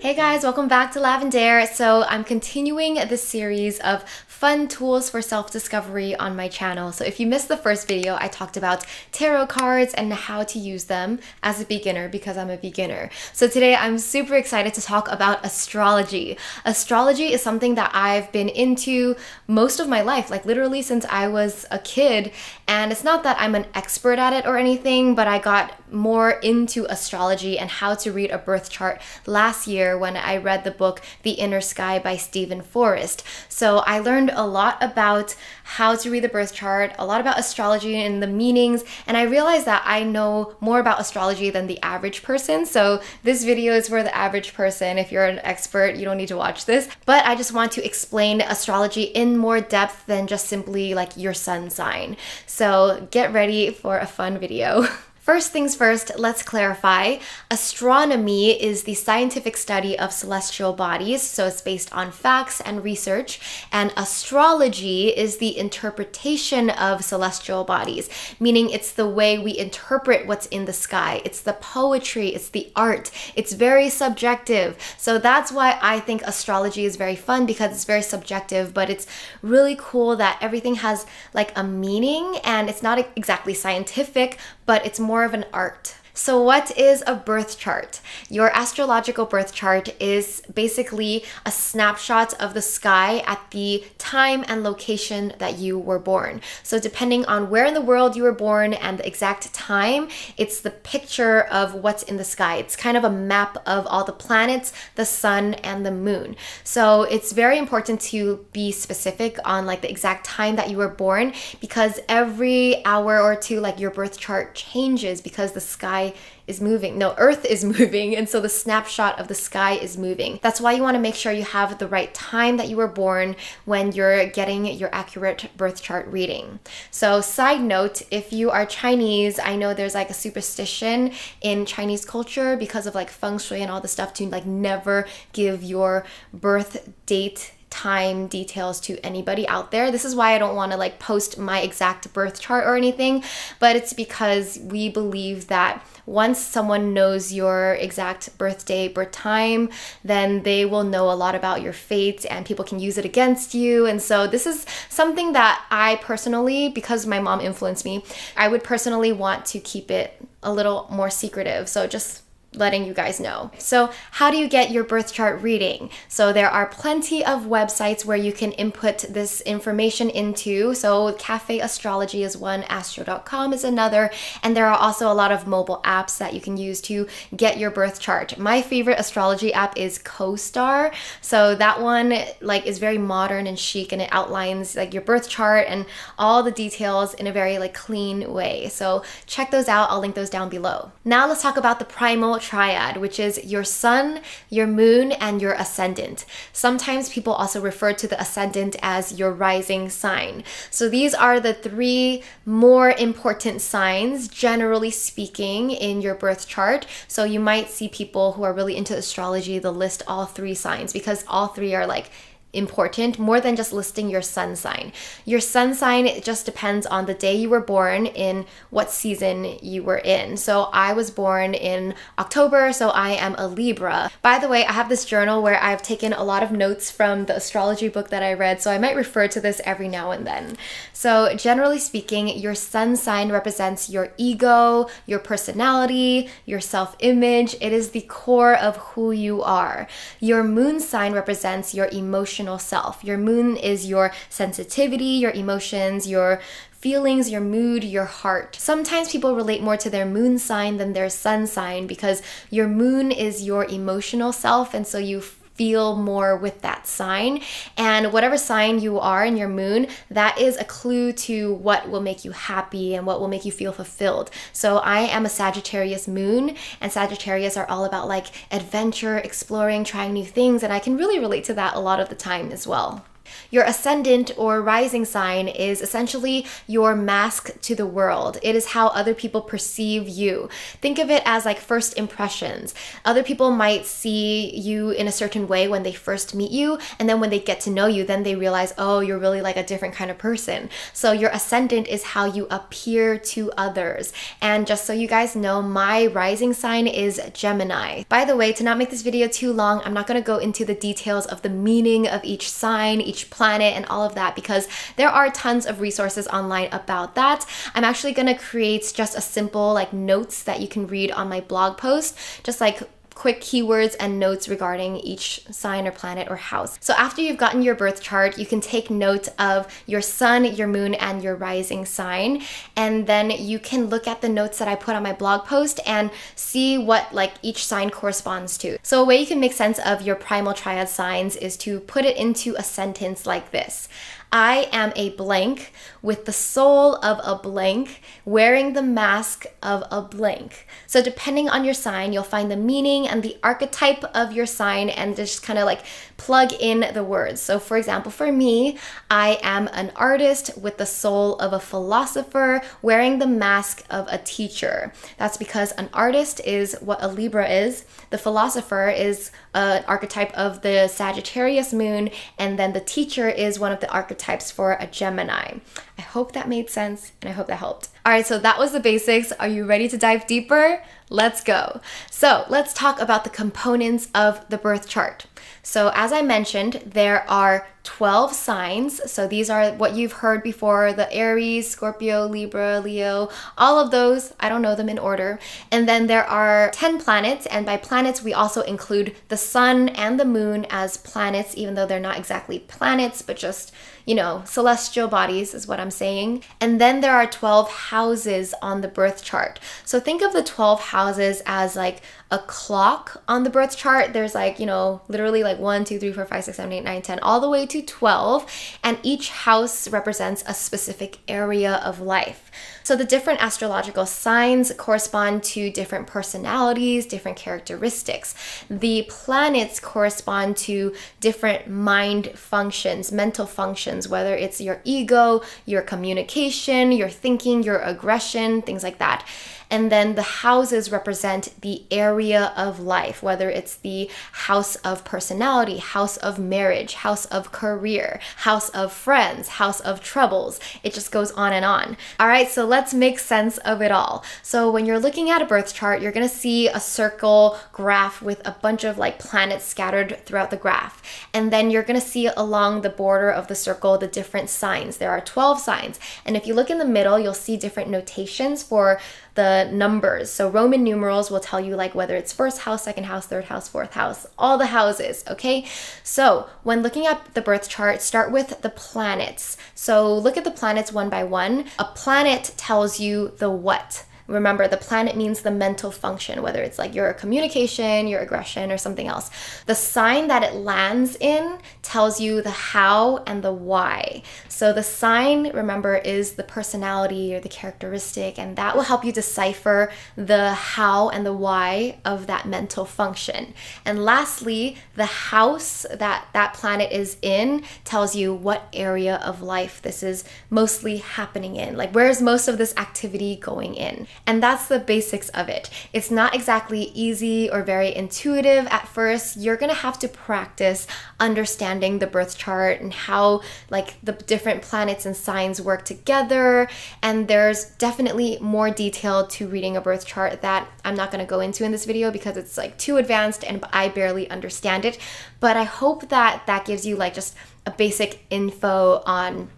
Hey guys, welcome back to Lavender. So I'm continuing this series of fun tools for self-discovery on my channel. So if you missed the first video, I talked about tarot cards and how to use them as a beginner because I'm a beginner. So today I'm super excited to talk about astrology. Astrology is something that I've been into most of my life, like literally since I was a kid. And it's not that I'm an expert at it or anything, but I got more into astrology and how to read a birth chart last year when I read the book The Inner Sky by Stephen Forrest. So I learned a lot about how to read the birth chart, a lot about astrology and the meanings, and I realized that I know more about astrology than the average person. So this video is for the average person. If you're an expert, you don't need to watch this. But I just want to explain astrology in more depth than just simply like your sun sign. So get ready for a fun video. First things first, let's clarify. Astronomy is the scientific study of celestial bodies, so it's based on facts and research. And astrology is the interpretation of celestial bodies, meaning it's the way we interpret what's in the sky. It's the poetry, it's the art. It's very subjective. So that's why I think astrology is very fun, because it's very subjective, but it's really cool that everything has like a meaning and it's not exactly scientific, but it's more of an art. So what is a birth chart? Your astrological birth chart is basically a snapshot of the sky at the time and location that you were born. So depending on where in the world you were born and the exact time, it's the picture of what's in the sky. It's kind of a map of all the planets, the sun, and the moon. So it's very important to be specific on like the exact time that you were born, because every hour or two, like your birth chart changes because the sky is moving. No, Earth is moving, and so the snapshot of the sky is moving. That's why you want to make sure you have the right time that you were born when you're getting your accurate birth chart reading. So side note, if you are Chinese, I know there's like a superstition in Chinese culture because of like feng shui and all the stuff to like never give your birth date time details to anybody out there. This is why I don't want to like post my exact birth chart or anything, but it's because we believe that once someone knows your exact birth date, birth time, then they will know a lot about your fate and people can use it against you. And so this is something that I personally, because my mom influenced me, I would personally want to keep it a little more secretive. So just letting you guys know. So how do you get your birth chart reading? So there are plenty of websites where you can input this information into. So Cafe Astrology is one, ASTRO.com is another, and there are also a lot of mobile apps that you can use to get your birth chart. My favorite astrology app is CoStar. So that one like is very modern and chic, and it outlines like your birth chart and all the details in a very like clean way. So check those out. I'll link those down below. Now let's talk about the primal triad, which is your sun, your moon, and your ascendant. Sometimes people also refer to the ascendant as your rising sign. So these are the three more important signs, generally speaking, in your birth chart. So you might see people who are really into astrology, they'll list all three signs because all three are like important, more than just listing your sun sign. Your sun sign, it just depends on the day you were born, in what season you were in. So I was born in October, so I am a Libra. By the way, I have this journal where I've taken a lot of notes from the astrology book that I read, so I might refer to this every now and then. So generally speaking, your sun sign represents your ego, your personality, your self-image. It is the core of who you are. Your moon sign represents your emotional self. Your moon is your sensitivity, your emotions, your feelings, your mood, your heart. Sometimes people relate more to their moon sign than their sun sign because your moon is your emotional self, and so you feel more with that sign. And whatever sign you are in your moon, that is a clue to what will make you happy and what will make you feel fulfilled. So I am a Sagittarius moon, and Sagittarius are all about like adventure, exploring, trying new things, and I can really relate to that a lot of the time as well. Your ascendant or rising sign is essentially your mask to the world. It is how other people perceive you. Think of it as like first impressions. Other people might see you in a certain way when they first meet you, and then when they get to know you, then they realize, oh, you're really like a different kind of person. So your ascendant is how you appear to others. And just so you guys know, my rising sign is Gemini. By the way, to not make this video too long, I'm not going to go into the details of the meaning of each sign, each planet, and all of that, because there are tons of resources online about that. I'm actually going to create just a simple like notes that you can read on my blog post, just like quick keywords and notes regarding each sign or planet or house. So after you've gotten your birth chart, you can take note of your sun, your moon, and your rising sign. And then you can look at the notes that I put on my blog post and see what like each sign corresponds to. So a way you can make sense of your primal triad signs is to put it into a sentence like this. I am a blank with the soul of a blank, wearing the mask of a blank. So depending on your sign, you'll find the meaning and the archetype of your sign and just kind of like plug in the words. So for example, for me, I am an artist with the soul of a philosopher, wearing the mask of a teacher. That's because an artist is what a Libra is. The philosopher is an archetype of the Sagittarius moon, and then the teacher is one of the archetypes for a Gemini. I hope that made sense and I hope that helped. All right, so that was the basics. Are you ready to dive deeper? Let's go. So let's talk about the components of the birth chart. So as I mentioned, there are 12 signs. So these are what you've heard before, the Aries, Scorpio, Libra, Leo, all of those. I don't know them in order. And then there are 10 planets. And by planets, we also include the sun and the moon as planets, even though they're not exactly planets, but just, you know, celestial bodies is what I'm saying. And then there are 12 houses on the birth chart. So think of the 12 houses as like a clock on the birth chart. There's like, you know, literally like 1, 2, 3, 4, 5, 6, 7, 8, 9, 10, all the way to 12. And each house represents a specific area of life. So the different astrological signs correspond to different personalities, different characteristics. The planets correspond to different mind functions, mental functions, whether it's your ego, your communication, your thinking, your aggression, things like that. And then the houses represent the area of life, whether it's the house of personality, house of marriage, house of career, house of friends, house of troubles. It just goes on and on. All right, so let's make sense of it all. So when you're looking at a birth chart, you're gonna see a circle graph with a bunch of like planets scattered throughout the graph. And then you're gonna see along the border of the circle the different signs. There are 12 signs. And if you look in the middle, you'll see different notations for the numbers. So Roman numerals will tell you like whether it's first house, second house, third house, fourth house, all the houses, okay? So when looking at the birth chart, start with the planets. So look at the planets one by one. A planet tells you the what. Remember, the planet means the mental function, whether it's like your communication, your aggression, or something else. The sign that it lands in tells you the how and the why. So the sign, remember, is the personality or the characteristic, and that will help you decipher the how and the why of that mental function. And lastly, the house that that planet is in tells you what area of life this is mostly happening in. Like, where's most of this activity going in? And that's the basics of it. It's not exactly easy or very intuitive at first. You're gonna have to practice understanding the birth chart and how like the different planets and signs work together. And there's definitely more detail to reading a birth chart that I'm not gonna go into in this video because it's like too advanced and I barely understand it. But I hope that that gives you like just a basic info on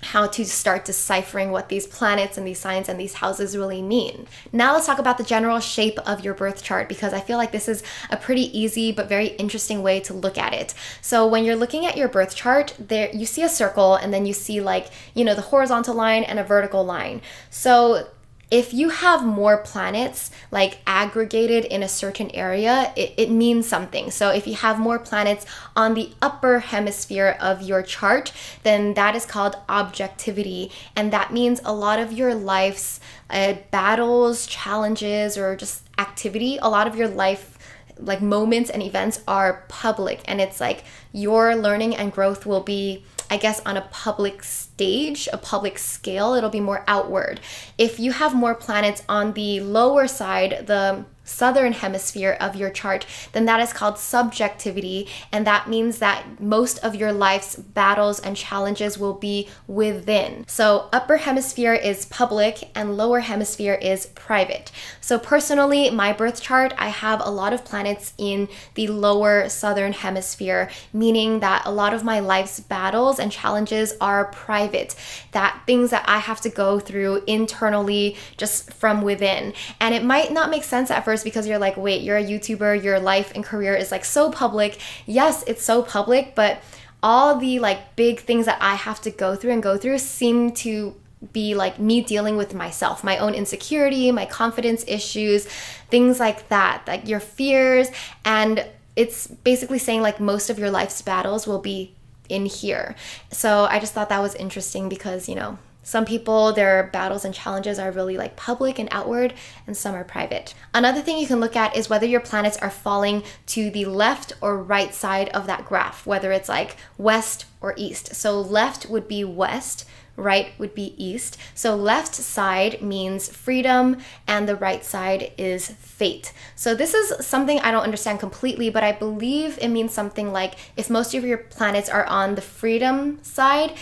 how to start deciphering what these planets and these signs and these houses really mean. Now let's talk about the general shape of your birth chart, because I feel like this is a pretty easy but very interesting way to look at it. So when you're looking at your birth chart, there you see a circle and then you see like, you know, the horizontal line and a vertical line. So if you have more planets like aggregated in a certain area, it means something. So if you have more planets on the upper hemisphere of your chart, then that is called objectivity. And that means a lot of your life's battles, challenges, or just activity, a lot of your life like moments and events are public, and it's like your learning and growth will be I guess, on a public stage, a public scale. It'll be more outward. If you have more planets on the lower side, the southern hemisphere of your chart, then that is called subjectivity, and that means that most of your life's battles and challenges will be within. So upper hemisphere is public and lower hemisphere is private. So personally, my birth chart, I have a lot of planets in the lower southern hemisphere, meaning that a lot of my life's battles and challenges are private, that things that I have to go through internally just from within. And it might not make sense at first because you're like, wait, you're a YouTuber, your life and career is like so public. Yes, it's so public, but all the like big things that I have to go through seem to be like me dealing with myself, my own insecurity, my confidence issues, things like that, like your fears. And it's basically saying like most of your life's battles will be in here. So I just thought that was interesting because, you know, some people, their battles and challenges are really like public and outward, and some are private. Another thing you can look at is whether your planets are falling to the left or right side of that graph, whether it's like west or east. So left would be west, right would be east. So left side means freedom and the right side is fate. So this is something I don't understand completely, but I believe it means something like if most of your planets are on the freedom side,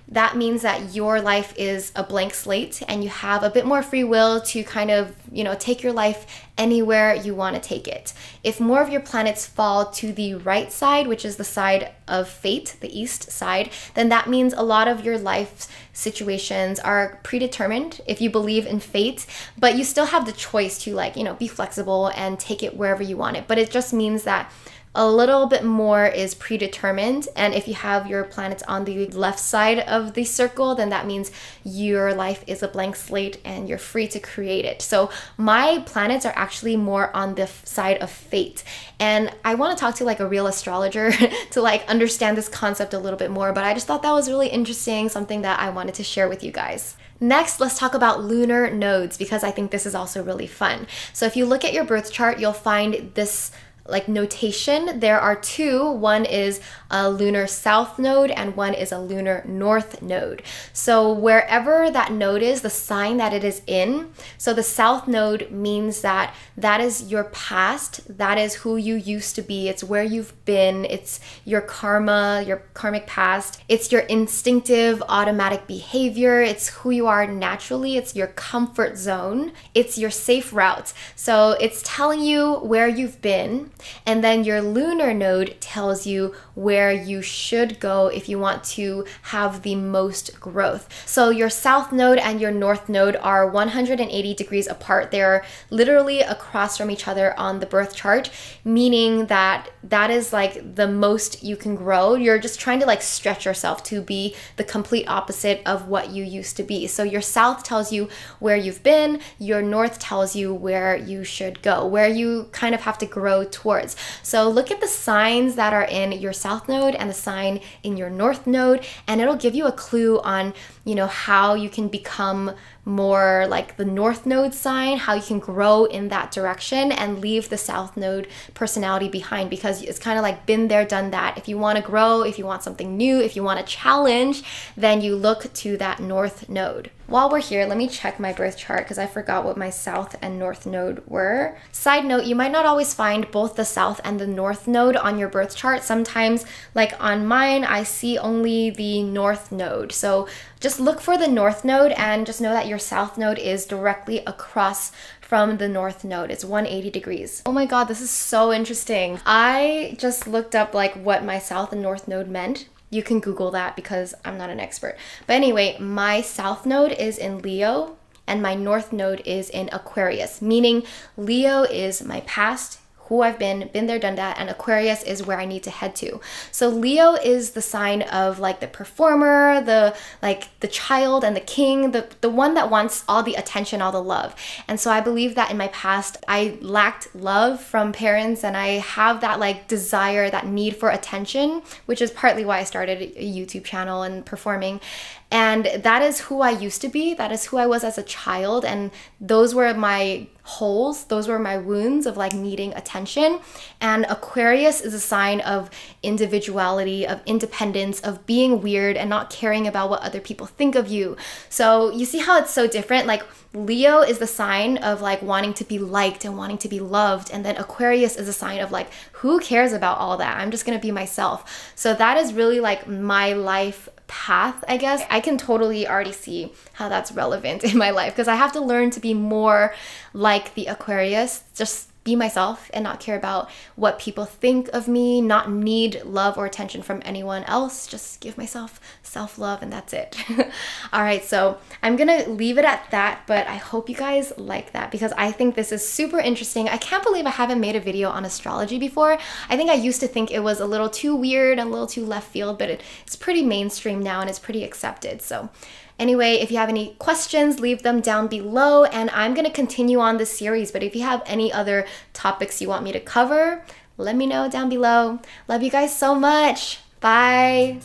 that means that your life is a blank slate and you have a bit more free will to kind of, you know, take your life anywhere you want to take it. If more of your planets fall to the right side, which is the side of fate, the east side, then that means a lot of your life situations are predetermined if you believe in fate, but you still have the choice to like, you know, be flexible and take it wherever you want it. But it just means that a little bit more is predetermined, and if you have your planets on the left side of the circle, then that means your life is a blank slate and you're free to create it. So my planets are actually more on the side of fate, and I want to talk to like a real astrologer to like understand this concept a little bit more, but I just thought that was really interesting, something that I wanted to share with you guys. Next, let's talk about lunar nodes, because I think this is also really fun. So if you look at your birth chart, you'll find this like notation. There are two. One is a lunar south node and one is a lunar north node. So wherever that node is, the sign that it is in, so the south node means that that is your past, that is who you used to be, it's where you've been, it's your karma, your karmic past, it's your instinctive automatic behavior, it's who you are naturally, it's your comfort zone, it's your safe route. So it's telling you where you've been, and then your lunar node tells you where you should go if you want to have the most growth. So your south node and your north node are 180 degrees apart. They're literally across from each other on the birth chart, meaning that that is like the most you can grow. You're just trying to like stretch yourself to be the complete opposite of what you used to be. So your south tells you where you've been, your north tells you where you should go, where you kind of have to grow towards. So look at the signs that are in your south node and the sign in your north node, and it'll give you a clue on, you know, how you can become more like the north node sign, how you can grow in that direction and leave the south node personality behind, because it's kind of like been there, done that. If you want to grow, if you want something new, if you want a challenge, then you look to that north node. While we're here, let me check my birth chart because I forgot what my south and north node were. Side note, you might not always find both the south and the north node on your birth chart. Sometimes, like on mine, I see only the north node. So just look for the north node and just know that your south node is directly across from the north node. It's 180 degrees. Oh my god, this is so interesting. I just looked up like what my south and north node meant. You can Google that because I'm not an expert. But anyway, my south node is in Leo and my north node is in Aquarius, meaning Leo is my past, who I've been there, done that, and Aquarius is where I need to head to. So Leo is the sign of like the performer, the child and the king, the one that wants all the attention, all the love. And so I believe that in my past, I lacked love from parents, and I have that like desire, that need for attention, which is partly why I started a YouTube channel and performing. And that is who I used to be. That is who I was as a child. And those were my holes. Those were my wounds of like needing attention. And Aquarius is a sign of individuality, of independence, of being weird and not caring about what other people think of you. So you see how it's so different? Like Leo is the sign of like wanting to be liked and wanting to be loved. And then Aquarius is a sign of like, who cares about all that? I'm just gonna be myself. So that is really like my life path, I guess. I can totally already see how that's relevant in my life because I have to learn to be more like the Aquarius, just be myself and not care about what people think of me, not need love or attention from anyone else, just give myself self-love and that's it. All right, so I'm gonna leave it at that, but I hope you guys like that because I think this is super interesting. I can't believe I haven't made a video on astrology before. I think I used to think it was a little too weird and a little too left field, but it's pretty mainstream now and it's pretty accepted. So anyway, if you have any questions, leave them down below and I'm going to continue on this series. But if you have any other topics you want me to cover, let me know down below. Love you guys so much. Bye.